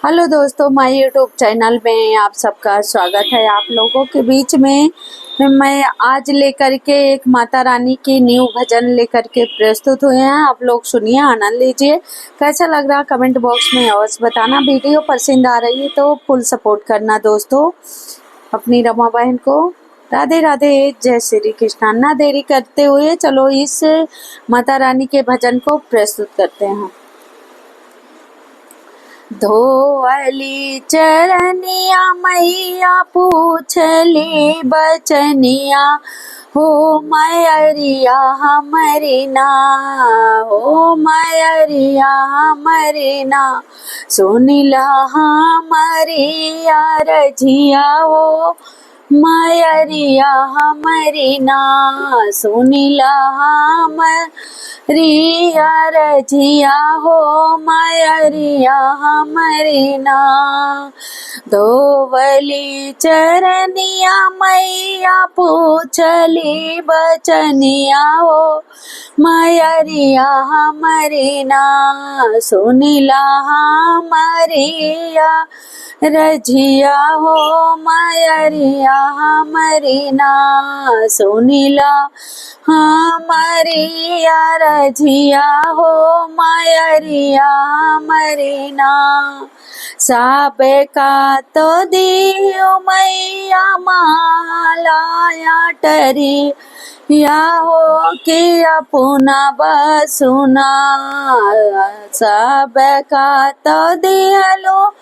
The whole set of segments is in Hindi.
हेलो दोस्तों, माय यूट्यूब चैनल में आप सबका स्वागत है। आप लोगों के बीच में मैं आज लेकर के एक माता रानी की न्यू भजन लेकर के प्रस्तुत हुए हैं। आप लोग सुनिए, आनंद लीजिए। कैसा लग रहा कमेंट बॉक्स में अवश्य बताना। वीडियो पसंद आ रही है तो फुल सपोर्ट करना दोस्तों। अपनी रमा बहन को राधे राधे, जय श्री कृष्णा। ना देरी करते हुए चलो इस माता रानी के भजन को प्रस्तुत करते हैं। धोवली चरनिया मैया पूछली बचनिया, हो मैरिया हमारी ना, हो मैरिया हमारी ना। सुनिला हमारी रजिया, हो मैरिया हमारी ना। सुनिला रिया रजिया, हो मैरिया हमारी ना। धोवली चरनिया मैया पूछली बचनिया, हो मैरिया हमारी ना। सुनिला हमारिया रजिया, हो मैरिया हमारी ना। सुनिला हमारिया रजिया, हो मैरिया हमारी ना। साब का तो दियो मैया मालाया टरी, या हो कि अपना बसुना। सब का तो दिहलो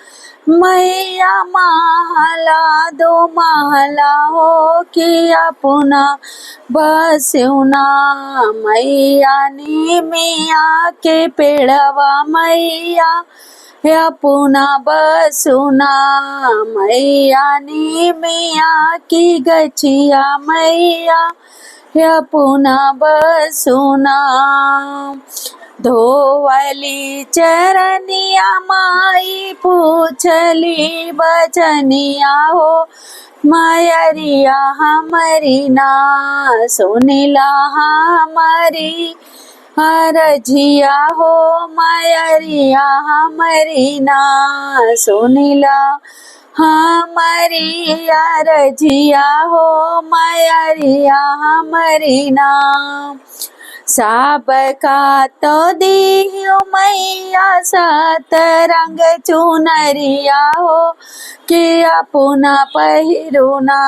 मैया महला, दो महला हो कि अपना बसुना। मैया नी मिया के पेड़वा मैया अपना बसुना। मैया नी मिया की गछिया मैया अपना बसुना। धोवली चरनिया माई पूछली बचनिया, हो मैरिया हमारी ना। सुनिला हमारी रजिया, हो मैरिया हमारी ना। सुनिला हमारी रजिया, हो मैरिया हमारी ना। साब का तो दियो मैया सात रंग चुनरिया, हो कि अपना पहिरुना।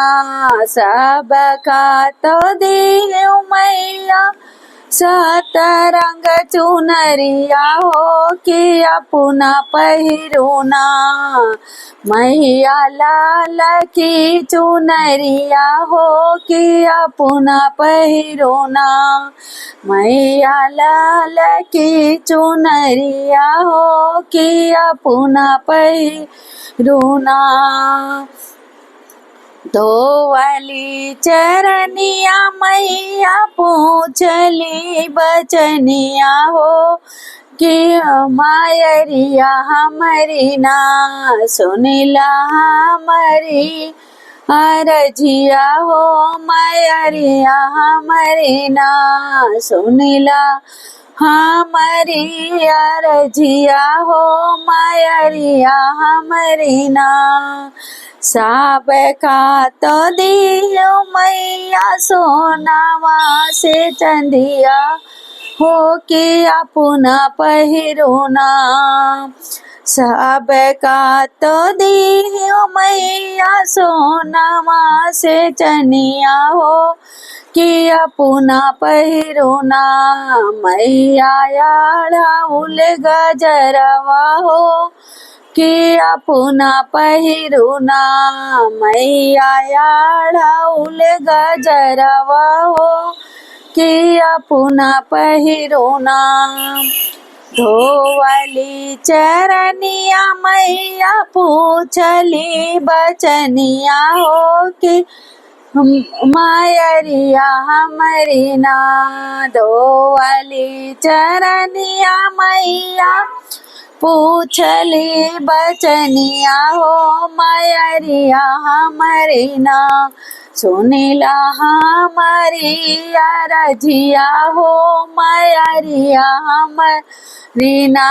सब का तो दियो मैया सात रंग चुनरिया, हो कि अपना पहिरुना। मैया लाल की चुनरिया, हो कि अपना पहिरुना। मैया लाल की चुनरिया, हो कि अपना पहिरुना। धोवली चरनिया मैया पूछली बचनिया, हो कि मैरिया हमारी ना। सुनिला हमारी रजिया, हो मैरिया हमारी ना। सुनिला हमारी रजिया, हो मैरिया हमारी ना। साब का तो दियो मैया सोनावा से चंदिया, हो कि अपना पहिरुना। सब का तो दियो मैया सोनावा से चनिया, हो कि अपना पहिरुना। मैया उल गजरवा, हो कि अपना पहिरुना। मैया उल गजरवा, हो कि अपना पहिरुना। धोवली चरनिया मैया पूछली बचनिया, हो कि मैरिया हमारी ना। धोवली चरनिया मैया पूछली बचनिया हो मयरिया हमरी ना, सुनिला हमारी अरजिया हो मयरिया हमरी ना,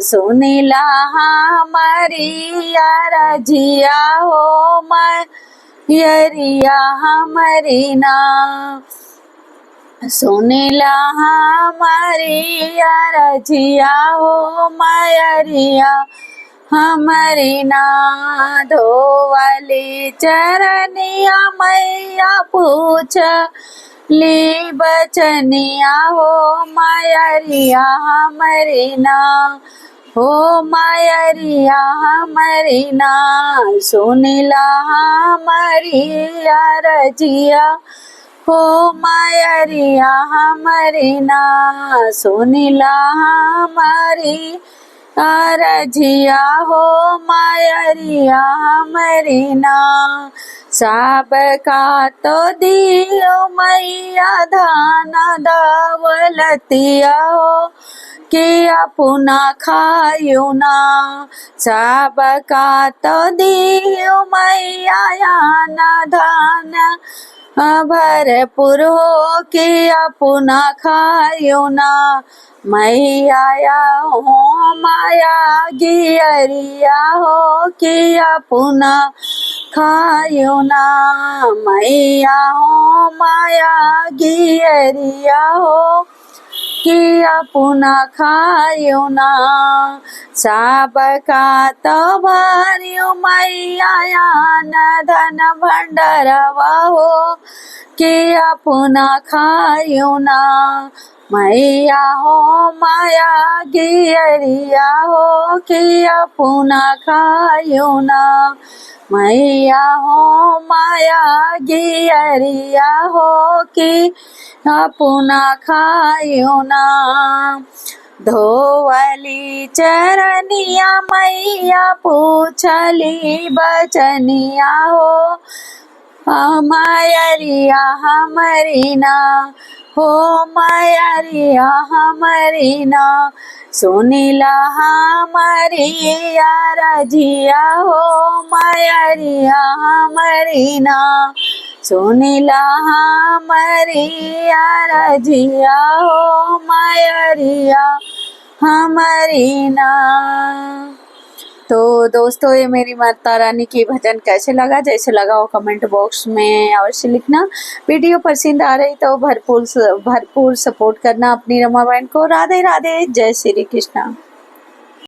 सुनिला हमारी अरजिया हो मयरिया हमरी ना, सुनिला हमारी अरजिया हो मयरिया हमरी ना, धोवली चरनिया मैया पूछ ली बचनिया हो मयरिया हमरी ना, हो मयरिया हमरी ना, सुनिला हमारी अरजिया हो मयरिया हमरी ना, सुनिला हमारी अरजिया हो मयरिया हमरी ना, सबका तो दियो मैया धन दौलतिया हो कि अपना खायो ना, सबका तो दियो मैया न धन भरपूर हो कि अपना खायो ना, मैया हो माया गियरिया हो कि अपना खायो ना, मैया हो माया गियरिया हो कि अपना खायो ना, सबका तो भरियो मैया न धन भंडरवा हो कि अपना खायो ना, मैया हो माया गियरिया हो कि अपना खायो ना, मैया हो माया गियरिया हो कि अपना खायो ना, धोवली चरनिया मैया पूछली बचनिया हो मयरिया हमरी ना, हो मयरिया हमरी ना, सुनिला हमारी अरजिया हो मयरिया हमरी ना, सुनिला हमारी अरजिया हो मयरिया हमरी ना। तो दोस्तों, ये मेरी माता रानी की भजन कैसे लगा, जैसे लगा हो कमेंट बॉक्स में अवश्य लिखना। वीडियो पसंद आ रही तो भरपूर सपोर्ट करना अपनी रमा बहन को। राधे राधे, जय श्री कृष्णा।